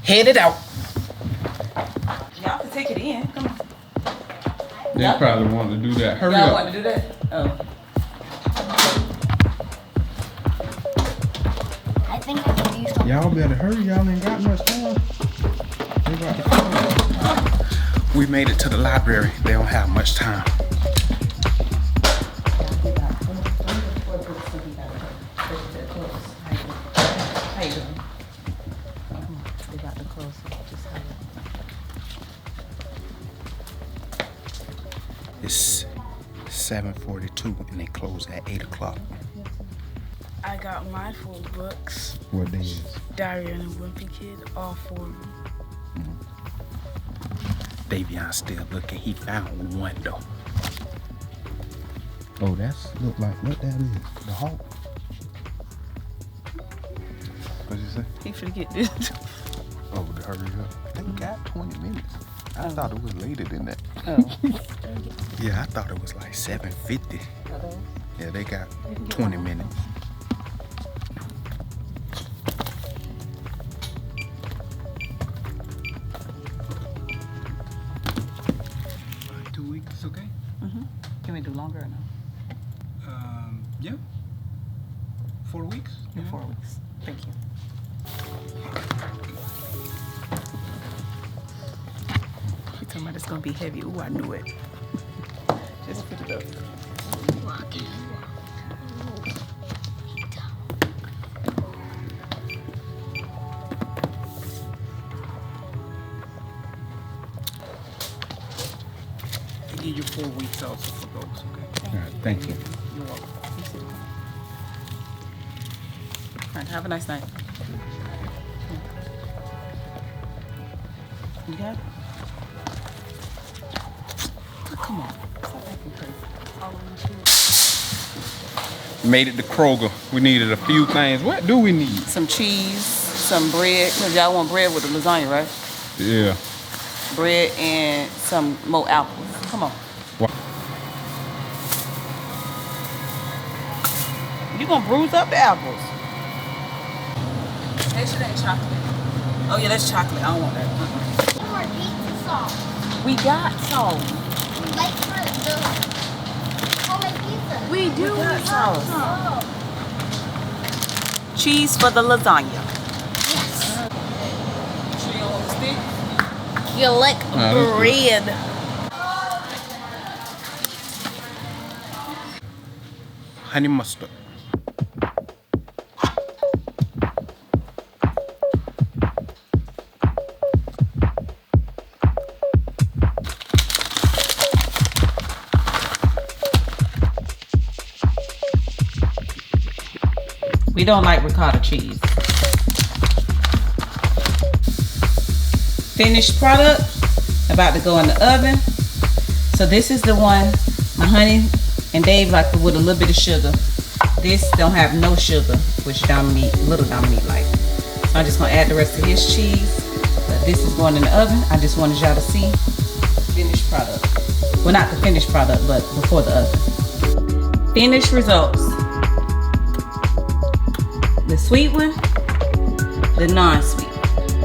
headed out. Y'all can take it in. Come on. They probably want to do that. Hurry Y'all up. want to do that? Oh. I think I can do something. Y'all better hurry. Y'all ain't got much time. They about to come. We made it to the library. They don't have much time. How you doing? They got the clothes. Just hurry up. It's 7:42 and they close at 8 o'clock. I got my 4 books. What day is? Diary and a Wimpy Kid, all 4 of them. Davion's still looking. He found one though. Oh, that's look like what that is. The Hawk. What'd you say? He finna get this. Oh, to hurry up. They got 20 minutes. I thought it was later than that. Oh. Yeah, I thought it was like 7:50. Yeah, they got 20 minutes. Okay? Can we do longer or no? Yeah. 4 weeks? Yeah, 4 weeks. Thank you. You talking about it's gonna be heavy? Ooh, I knew it. Just put it up. I'll give you 4 weeks also for those, okay? All right, thank you. You're welcome. You sit down. All right, have a nice night. You got it? Oh, come on. Stop acting crazy. Made it to Kroger. We needed a few things. What do we need? Some cheese, some bread. Cause y'all want bread with the lasagna, right? Yeah. Bread and some more apples. Come on. What? You gonna bruise up the apples. That shit ain't chocolate. Oh yeah, that's chocolate. I don't want that. More pizza sauce. We got some. Like for the homemade pizza. We got sauce. Oh. Cheese for the lasagna. Yes. So you don't want the stick? You like that's good. bread. Honey mustard. We don't like ricotta cheese. Finished product, about to go in the oven. So this is the one my honey and Dave like with a little bit of sugar. This don't have no sugar, which little Dominique like. So I'm just gonna add the rest of his cheese. But this is going in the oven. I just wanted y'all to see finished product. Well, not the finished product, but before the oven. Finished results. The sweet one, the non-sweet.